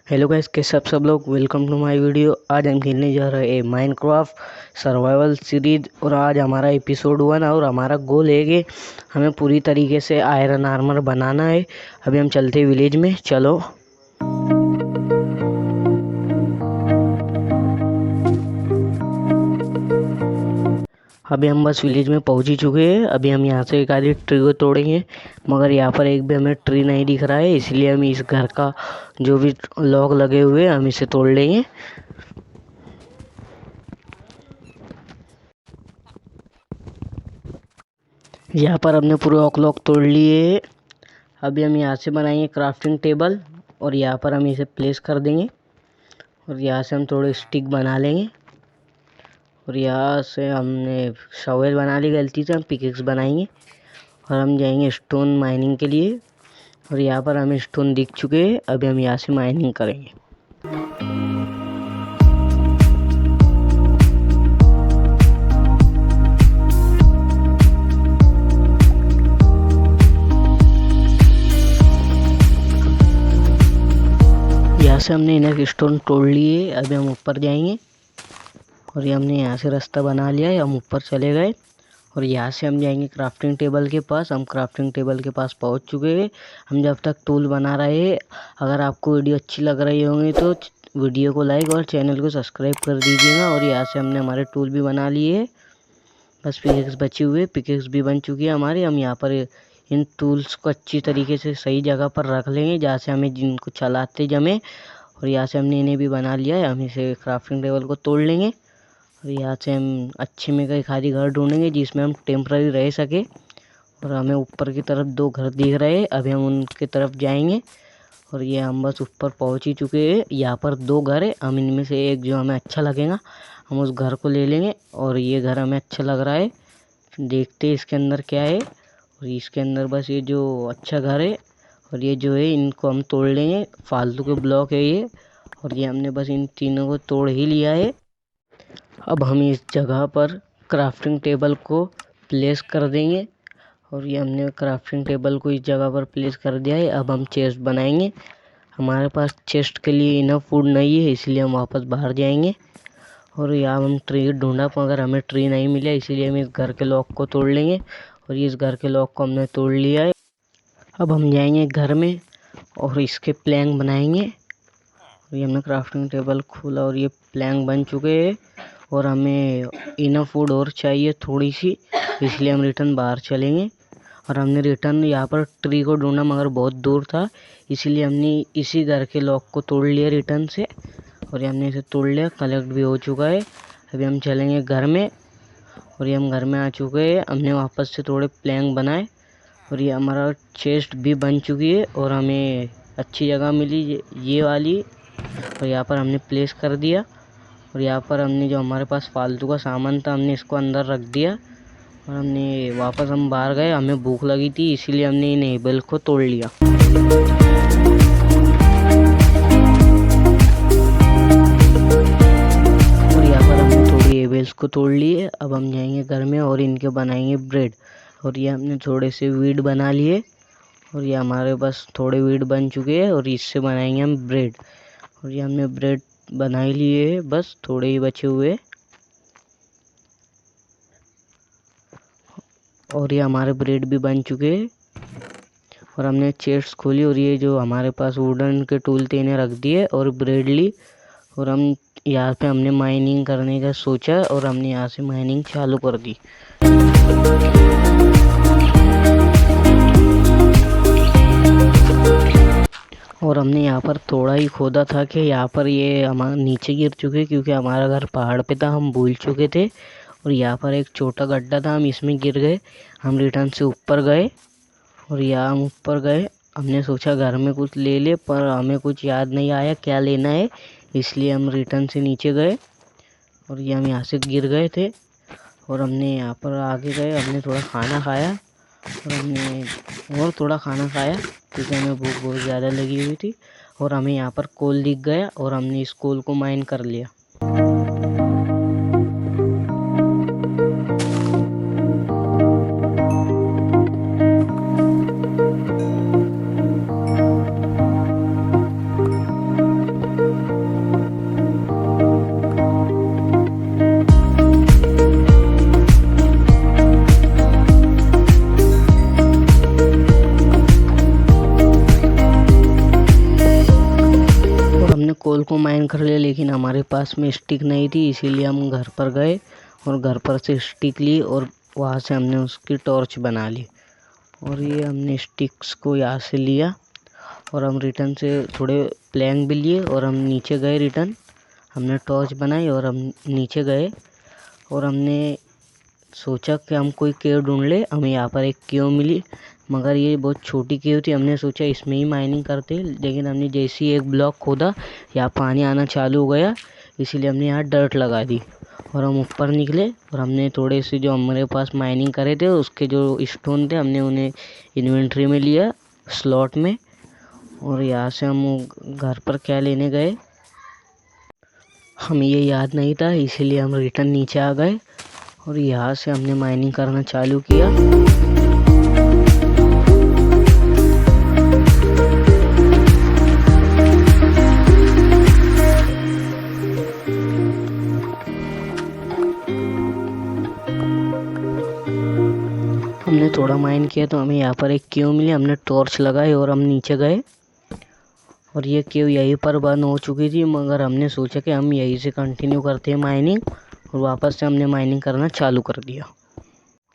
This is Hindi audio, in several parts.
हेलो गाइस, कैसे सब लोग। Welcome to my video. आज हम खेलने जा रहे हैं माइनक्राफ्ट सर्वाइवल सीरीज और आज हमारा एपिसोड 1 और हमारा गोल है कि हमें पूरी तरीके से आयरन आर्मर बनाना है। अभी हम चलते हैं विलेज में, चलो। अभी हम बस विलेज में पहुंच ही चुके हैं। अभी हम यहाँ से एक आधी ट्री को तोड़ेंगे, मगर यहाँ पर एक भी हमें ट्री नहीं दिख रहा है, इसलिए हम इस घर का जो भी लॉग लगे हुए हैं हम इसे तोड़ लेंगे। यहाँ पर हमने पूरे ऑक तोड़ लिए। अभी हम यहाँ से बनाएंगे क्राफ्टिंग टेबल और यहाँ पर हम इसे प्लेस कर देंगे और यहाँ से हम थोड़े स्टिक बना लेंगे और यहाँ से हमने शॉवेल बना ली, गलती से हम पिकेक्स बनाएंगे और हम जाएंगे स्टोन माइनिंग के लिए। और यहाँ पर हमें स्टोन दिख चुके हैं, अभी हम यहाँ से माइनिंग करेंगे। यहाँ से हमने इनर स्टोन तोड़ लिए। अभी हम ऊपर जाएंगे और ये हमने यहाँ से रास्ता बना लिया है, हम ऊपर चले गए और यहाँ से हम जाएंगे क्राफ्टिंग टेबल के पास। हम क्राफ्टिंग टेबल के पास पहुँच चुके हैं। हम जब तक टूल बना रहे हैं, अगर आपको वीडियो अच्छी लग रही होंगी तो वीडियो को लाइक और चैनल को सब्सक्राइब कर दीजिएगा। और यहाँ से हमने हमारे टूल भी बना लिए है, बस पिकेक्स बची हुई है, पिकेक्स भी बन चुकी है हमारी। हम यहाँ पर इन टूल्स को अच्छी तरीके से सही जगह पर रख लेंगे जहाँ से हमें जिनको चलाते जमे। और यहाँ से हमने इन्हें भी बना लिया है, हम इसे क्राफ्टिंग टेबल को तोड़ लेंगे और यहाँ से हम अच्छे में कहीं खाली घर ढूंढेंगे जिसमें हम टेम्पररी रह सके। और हमें ऊपर की तरफ 2 घर दिख रहे हैं, अभी हम उनकी तरफ जाएंगे और ये हम बस ऊपर पहुंच ही चुके हैं। यहाँ पर 2 घर है, हम इनमें से एक जो हमें अच्छा लगेगा हम उस घर को ले लेंगे। और ये घर हमें अच्छा लग रहा है, देखते हैं इसके अंदर क्या है। और इसके अंदर बस ये जो अच्छा घर है और ये जो है इनको हम तोड़ लेंगे, फालतू के ब्लॉक है ये। और ये हमने बस इन तीनों को तोड़ ही लिया है। अब हम इस जगह पर क्राफ्टिंग टेबल को प्लेस कर देंगे और ये हमने क्राफ्टिंग टेबल को इस जगह पर प्लेस कर दिया है। अब हम चेस्ट बनाएंगे। हमारे पास चेस्ट के लिए इनफ फूड नहीं है, इसलिए हम वापस बाहर जाएंगे और यहाँ हम ट्री ढूंढा, मगर हमें ट्री नहीं मिला, इसीलिए हम इस घर के लॉक को तोड़ लेंगे। और इस घर के लॉक को हमने तोड़ लिया है। अब हम जाएंगे घर में और इसके प्लैंक बनाएंगे। और ये हमने क्राफ्टिंग टेबल खोला और ये प्लैंक बन चुके हैं और हमें इनफ फूड और चाहिए थोड़ी सी, इसलिए हम रिटर्न बाहर चलेंगे। और हमने रिटर्न यहाँ पर ट्री को ढूंढा मगर बहुत दूर था, इसीलिए हमने इसी घर के लॉक को तोड़ लिया रिटर्न से। और ये हमने इसे तोड़ लिया, कलेक्ट भी हो चुका है। अभी हम चलेंगे घर में और ये हम घर में आ चुके हैं। हमने वापस से थोड़े प्लैंक बनाए और ये हमारा चेस्ट भी बन चुकी है और हमें अच्छी जगह मिली ये वाली। और यहाँ पर हमने प्लेस कर दिया और यहाँ पर हमने जो हमारे पास फालतू का सामान था हमने इसको अंदर रख दिया और हमने वापस हम बाहर गए। हमें भूख लगी थी इसीलिए हमने इन एबल को तोड़ लिया। और यहाँ पर हमने थोड़ी एबल्स को तोड़ लिए। अब हम जाएंगे घर में और इनके बनाएंगे ब्रेड। और ये हमने थोड़े से वीट बना लिए और ये हमारे पास थोड़े वीट बन चुके हैं और इससे बनाएंगे हम ब्रेड। और ये हमने ब्रेड बना ही लिए है, बस थोड़े ही बचे हुए। और ये हमारे ब्रेड भी बन चुके हैं और हमने चेस्ट खोली और ये जो हमारे पास वुडन के टूल थे इन्हें रख दिए और ब्रेड ली। और हम यहाँ पे हमने माइनिंग करने का सोचा और हमने यहाँ से माइनिंग चालू कर दी। और हमने यहाँ पर थोड़ा ही खोदा था कि यहाँ पर ये हमारा नीचे गिर चुके क्योंकि हमारा घर पहाड़ पे था, हम भूल चुके थे। और यहाँ पर एक छोटा गड्ढा था, हम इसमें गिर गए। हम रिटर्न से ऊपर गए और यहाँ हम ऊपर गए, हमने सोचा घर में कुछ ले ले, पर हमें कुछ याद नहीं आया क्या लेना है, इसलिए हम रिटर्न से नीचे गए। और ये हम यहाँ से गिर गए थे और हमने यहाँ पर आगे गए, हमने थोड़ा खाना खाया और हमने और थोड़ा खाना खाया क्योंकि हमें भूख बहुत ज़्यादा लगी हुई थी। और हमें यहाँ पर कोल दिख गया और हमने इस कोल को माइन कर लिया। कोल को माइन कर लिया, लेकिन हमारे पास में स्टिक नहीं थी, इसीलिए हम घर पर गए और घर पर से स्टिक ली और वहाँ से हमने उसकी टॉर्च बना ली। और ये हमने स्टिक्स को यहाँ से लिया और हम रिटर्न से थोड़े प्लैंक भी लिए और हम नीचे गए रिटर्न। हमने टॉर्च बनाई और हम नीचे गए और हमने सोचा कि हम कोई केव ढूंढ ले। हमें यहाँ पर एक केव मिली, मगर ये बहुत छोटी केव थी। हमने सोचा इसमें ही माइनिंग करते, लेकिन हमने जैसे ही एक ब्लॉक खोदा यहाँ पानी आना चालू हो गया, इसीलिए हमने यहाँ डर्ट लगा दी और हम ऊपर निकले और हमने थोड़े से जो हमारे पास माइनिंग करे थे उसके जो स्टोन थे हमने उन्हें इन्वेंट्री में लिया स्लॉट में। और यहाँ से हम घर पर क्या लेने गए हमें ये याद नहीं था, इसीलिए हम रिटर्न नीचे आ गए और यहाँ से हमने माइनिंग करना चालू किया। हमने थोड़ा माइन किया तो हमें यहाँ पर एक केव मिली। हमने टॉर्च लगाई और हम नीचे गए और ये केव यहीं पर बंद हो चुकी थी, मगर हमने सोचा कि हम यहीं से कंटिन्यू करते हैं माइनिंग और वापस से हमने माइनिंग करना चालू कर दिया।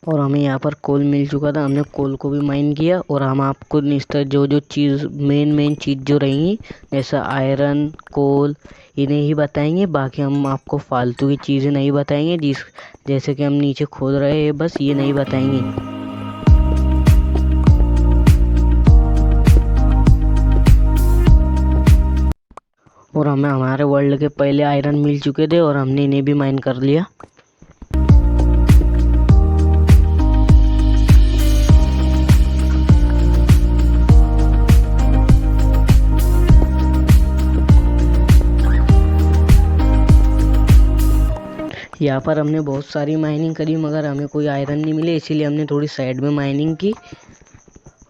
और हमें यहाँ पर कोल मिल चुका था, हमने कोल को भी माइन किया और हम आपको इस तरह जो चीज़ मेन चीज़ जो रहेंगी जैसा आयरन कोल इन्हें ही बताएंगे, बाकी हम आपको फालतू की चीज़ें नहीं बताएंगे। जैसे कि हम नीचे खोद रहे हैं बस ये नहीं बताएंगे। और हमें हमारे वर्ल्ड के पहले आयरन मिल चुके थे और हमने इन्हें भी माइन कर लिया। यहाँ पर हमने बहुत सारी माइनिंग करी मगर हमें कोई आयरन नहीं मिले, इसीलिए हमने थोड़ी साइड में माइनिंग की।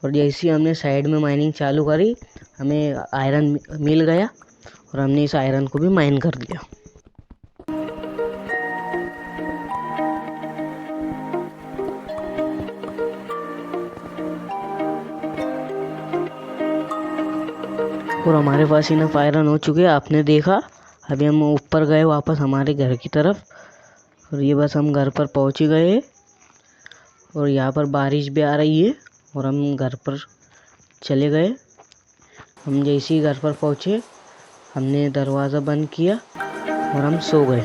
और जैसे ही हमने साइड में माइनिंग चालू करी हमें आयरन मिल गया और हमने इस आयरन को भी माइन कर लिया। और हमारे पास इनफ आयरन हो चुके हैं, आपने देखा। अभी हम ऊपर गए वापस हमारे घर की तरफ और ये बस हम घर पर पहुंच ही गए और यहाँ पर बारिश भी आ रही है और हम घर पर चले गए। हम जैसे ही घर पर पहुँचे हमने दरवाज़ा बंद किया और हम सो गए।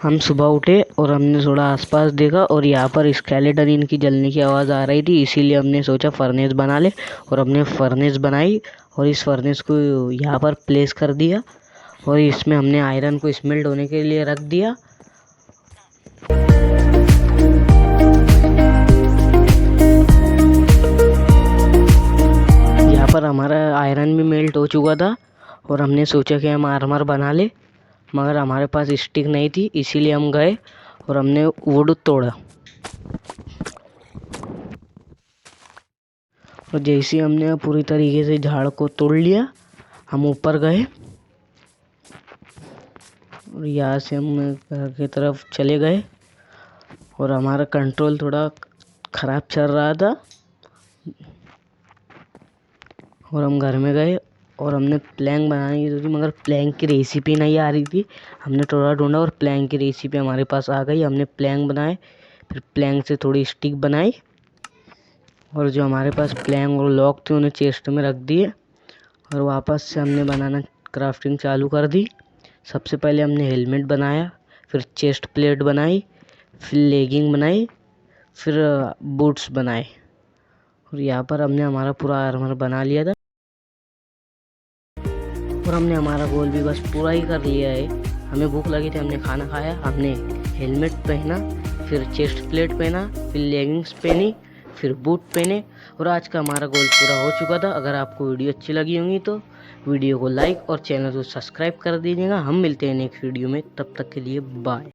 हम सुबह उठे और हमने थोड़ा आसपास देखा और यहाँ पर स्केलेटन इनकी जलने की आवाज़ आ रही थी, इसीलिए हमने सोचा फर्नेस बना ले और हमने फर्नेस बनाई और इस फर्नेस को यहाँ पर प्लेस कर दिया और इसमें हमने आयरन को स्मेल्ट होने के लिए रख दिया। यहाँ पर हमारा आयरन भी मेल्ट हो चुका था और हमने सोचा कि हम आर्मर बना ले, मगर हमारे पास स्टिक नहीं थी, इसीलिए हम गए और हमने वुड तोड़ा। और जैसे ही हमने पूरी तरीके से झाड़ को तोड़ लिया हम ऊपर गए और यहाँ से हम घर की तरफ चले गए और हमारा कंट्रोल थोड़ा ख़राब चल रहा था और हम घर में गए और हमने प्लैंक बनानी की सोची, मगर प्लैंक की रेसिपी नहीं आ रही थी। हमने थोड़ा ढूंढा और प्लैंक की रेसिपी हमारे पास आ गई। हमने प्लैंक बनाए, फिर प्लैंक से थोड़ी स्टिक बनाई और जो हमारे पास प्लैंक और लॉक थे उन्हें चेस्ट में रख दिए और वापस से हमने बनाना क्राफ्टिंग चालू कर दी। सबसे पहले हमने हेलमेट बनाया, फिर चेस्ट प्लेट बनाई, फिर लेगिंग बनाई, फिर बूट्स बनाए और यहाँ पर हमने हमारा पूरा आर्मर बना लिया था और हमने हमारा गोल भी बस पूरा ही कर लिया है। हमें भूख लगी थी, हमने खाना खाया, हमने हेलमेट पहना, फिर चेस्ट प्लेट पहना, फिर लेगिंग्स पहनी, फिर बूट पहने और आज का हमारा गोल पूरा हो चुका था। अगर आपको वीडियो अच्छी लगी होगी तो वीडियो को लाइक और चैनल को सब्सक्राइब कर दीजिएगा। हम मिलते हैं नेक्स्ट वीडियो में, तब तक के लिए बाय।